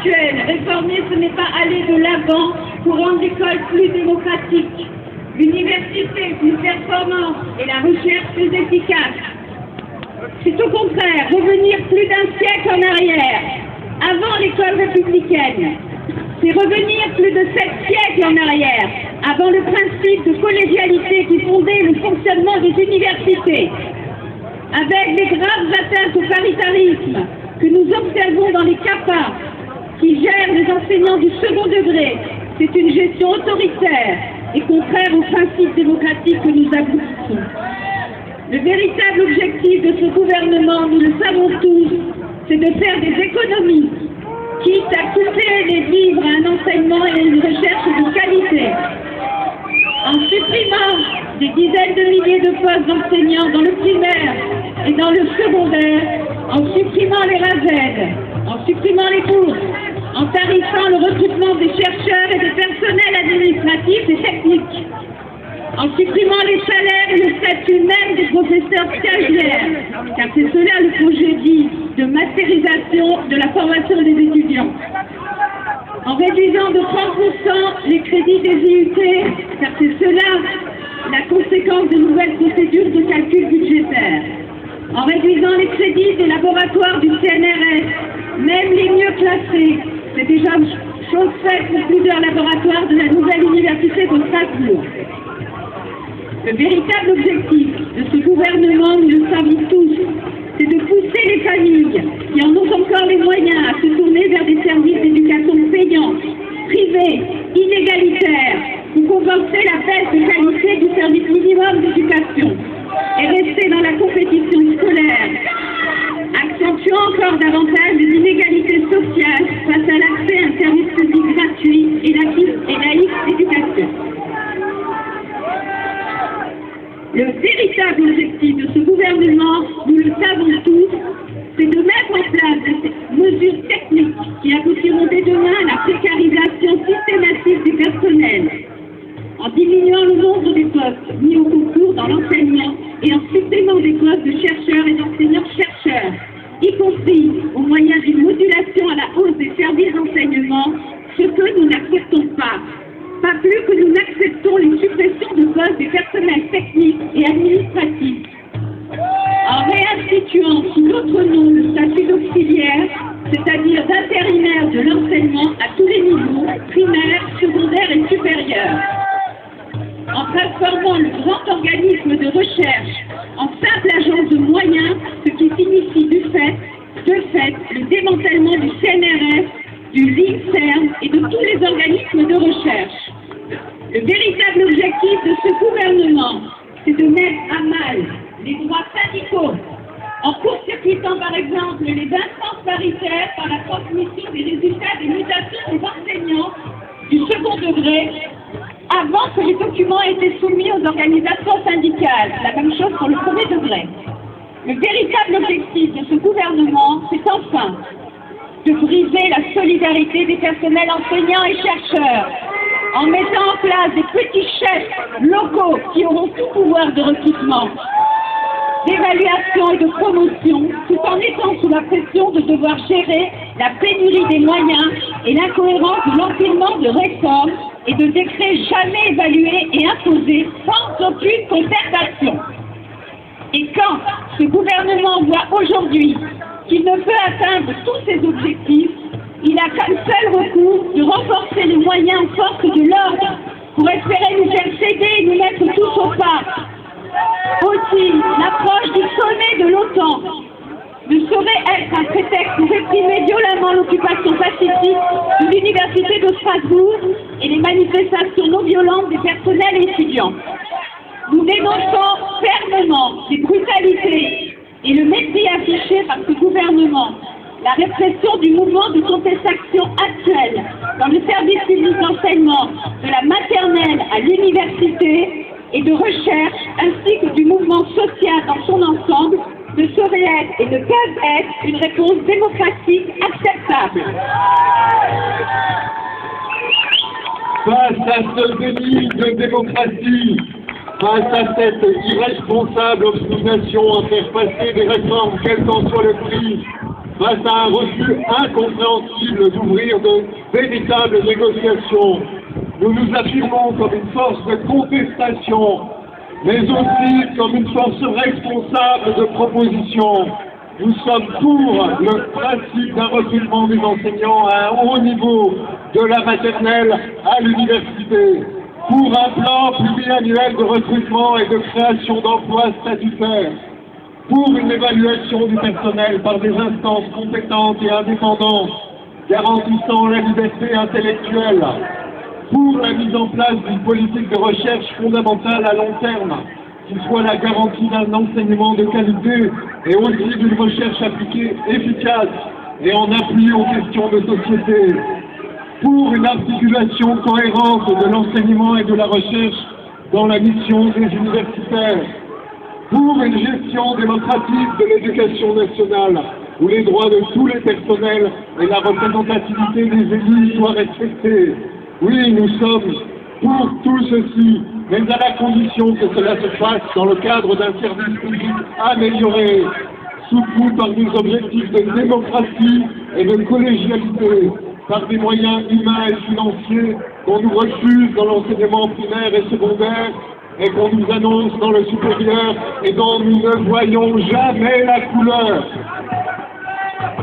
actuelle. Réformer, ce n'est pas aller de l'avant pour rendre l'école plus démocratique, l'université plus performante et la recherche plus efficace. C'est au contraire revenir plus d'un siècle en arrière, avant l'école républicaine. C'est revenir plus de 7 siècles en arrière, avant le principe de collégialité qui fondait le fonctionnement des universités. Avec les graves atteintes au paritarisme que nous observons dans les CAPA, qui gèrent les enseignants du second degré, c'est une gestion autoritaire et contraire aux principes démocratiques que nous aboutissons. Le véritable objectif de ce gouvernement, nous le savons tous, c'est de faire des économies, quitte à couper les livres à un enseignement et à une recherche de qualité. En supprimant des dizaines de milliers de postes d'enseignants dans le primaire et dans le secondaire, en supprimant les RASED, en supprimant les bourses, en tarifant le recrutement des chercheurs et des personnels administratifs et techniques, en supprimant les salaires et le statut même des professeurs stagiaires, car c'est cela le projet dit de masterisation de la formation des étudiants. En réduisant de 30% les crédits des IUT, car c'est cela la conséquence de nouvelles procédures de calcul budgétaire. En réduisant les crédits des laboratoires du CNRS, même les mieux classés, c'est déjà chose faite pour plusieurs laboratoires de la nouvelle université de Strasbourg. Le véritable objectif de ce gouvernement, nous le savons tous, c'est de pousser les familles qui en ont encore les moyens à se tourner vers des services d'éducation payants, privés, inégalitaires, pour compenser la baisse de qualité du service minimum d'éducation et rester dans la compétition scolaire, accentuant encore davantage les inégalités sociales face à l'accès à un service public gratuit et laïque d'éducation. Le véritable objectif de ce gouvernement, nous le savons tous, c'est de mettre en place des mesures techniques qui aboutiront dès demain à la précarisation systématique des personnels, en diminuant le nombre des postes mis au concours dans l'enseignement et en supprimant des postes de chercheurs et d'enseignants-chercheurs, y compris au moyen d'une modulation à la hausse des services d'enseignement, ce que nous n'acceptons pas. Pas plus que nous n'acceptons les suppressions de postes des personnels techniques et administratifs. En réinstituant sous l'autre nom le statut d'auxiliaire, c'est-à-dire d'intérimaire de l'enseignement à tous les niveaux, primaire, secondaire et supérieur. En transformant le grand organisme de recherche en simple agence de moyens, ce qui signifie de fait, le démantèlement du CNRS, du LINSERM et de tous les organismes de recherche. Le véritable objectif de ce gouvernement, c'est de mettre à mal les droits syndicaux, en court-circuitant par exemple les instances paritaires par la transmission des résultats des mutations des enseignants du second degré, avant que les documents aient été soumis aux organisations syndicales. La même chose pour le premier degré. Le véritable objectif de ce gouvernement, c'est enfin de briser la solidarité des personnels enseignants et chercheurs, en mettant en place des petits chefs locaux qui auront tout pouvoir de recrutement, d'évaluation et de promotion, tout en étant sous la pression de devoir gérer la pénurie des moyens et l'incohérence de l'empilement de réformes et de décrets jamais évalués et imposés sans aucune concertation. Et quand ce gouvernement voit aujourd'hui qu'il ne peut atteindre tous ses objectifs, il n'a qu'un seul recours de renforcer les moyens aux forces de l'ordre pour espérer nous faire céder et nous mettre tous au pas. Aussi, l'approche du sommet de l'OTAN ne saurait être un prétexte pour réprimer violemment l'occupation pacifique de l'université de Strasbourg et les manifestations non violentes des personnels et étudiants. Nous dénonçons fermement les brutalités et le mépris affiché par ce gouvernement, la répression du mouvement de contestation actuel dans le service public d'enseignement, de la maternelle à l'université et de recherche, ainsi que du mouvement social dans son ensemble, ne saurait être et ne peuvent être une réponse démocratique acceptable. Face à ce déni de démocratie, face à cette irresponsable obstination à faire passer des réformes, quel qu'en soit le prix, face à un refus incompréhensible d'ouvrir de véritables négociations. Nous nous affirmons comme une force de contestation, mais aussi comme une force responsable de proposition. Nous sommes pour le principe d'un recrutement des enseignants à un haut niveau, de la maternelle à l'université, pour un plan pluriannuel de recrutement et de création d'emplois statutaires, pour une évaluation du personnel par des instances compétentes et indépendantes, garantissant la liberté intellectuelle, pour la mise en place d'une politique de recherche fondamentale à long terme, qui soit la garantie d'un enseignement de qualité et aussi d'une recherche appliquée efficace et en appui aux questions de société, pour une articulation cohérente de l'enseignement et de la recherche dans la mission des universitaires, pour une gestion démocratique de l'éducation nationale, où les droits de tous les personnels et la représentativité des élus soient respectés. Oui, nous sommes pour tout ceci, mais à la condition que cela se fasse dans le cadre d'un service public amélioré, soutenu par des objectifs de démocratie et de collégialité, par des moyens humains et financiers qu'on nous refuse dans l'enseignement primaire et secondaire et qu'on nous annonce dans le supérieur et dont nous ne voyons jamais la couleur.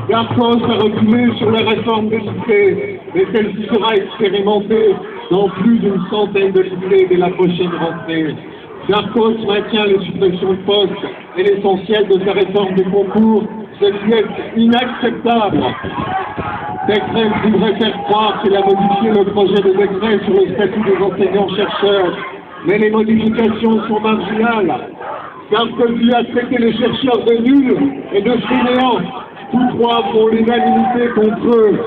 Darcos a reculé sur la réforme des lycées, mais celle-ci sera expérimentée dans plus d'une centaine de lycées dès la prochaine rentrée. Darcos maintient les suppressions de postes et l'essentiel de sa réforme des concours, ce qui est inacceptable. Decret voudrait faire croire qu'il a modifié le projet de décret sur le statut des enseignants-chercheurs, mais les modifications sont marginales. Sarkozy a traité les chercheurs de nuls et de fainéants. Tous trois font l'unanimité contre eux.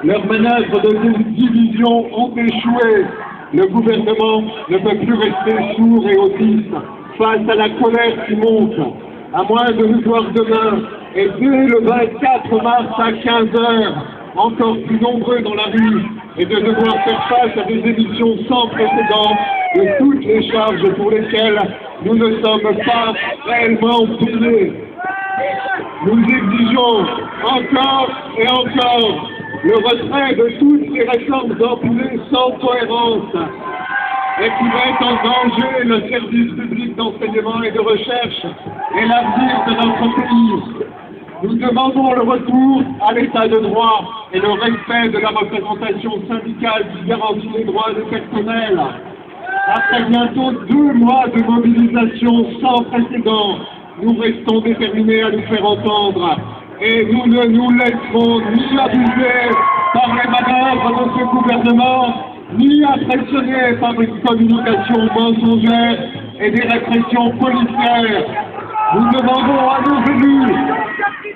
Leurs manœuvres de division ont échoué. Le gouvernement ne peut plus rester sourd et autiste face à la colère qui monte. À moins de nous voir demain, et dès le 24 mars à 15h, encore plus nombreux dans la rue, et de devoir faire face à des émissions sans précédent de toutes les charges pour lesquelles nous ne sommes pas réellement payés. Nous exigeons encore et encore le retrait de toutes ces réformes empilées sans cohérence et qui mettent en danger le service public d'enseignement et de recherche et l'avenir de notre pays. Nous demandons le retour à l'état de droit et le respect de la représentation syndicale qui garantit les droits des personnels. Après bientôt 2 mois de mobilisation sans précédent, nous restons déterminés à nous faire entendre et nous ne nous laisserons ni abuser par les manœuvres de ce gouvernement, ni impressionner par une communication mensongère et des répressions policières. Nous demandons à nos élus,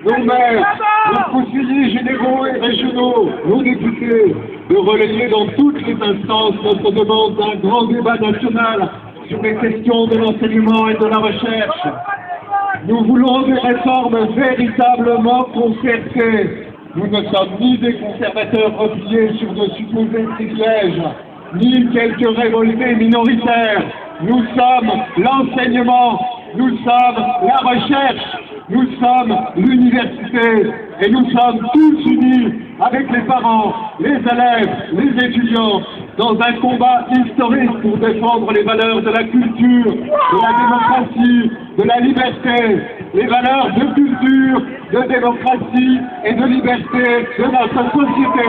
nos maires, nos conseillers généraux et régionaux, nos députés, de relayer dans toutes les instances notre demande d'un grand débat national sur les questions de l'enseignement et de la recherche. Nous voulons des réformes véritablement concertées. Nous ne sommes ni des conservateurs repliés sur de supposés privilèges, ni quelques révoltés minoritaires. Nous sommes l'enseignement, nous sommes la recherche, nous sommes l'université et nous sommes tous unis avec les parents, les élèves, les étudiants dans un combat historique pour défendre les valeurs de la culture, de la démocratie, de la liberté, les valeurs de culture, de démocratie et de liberté de notre société.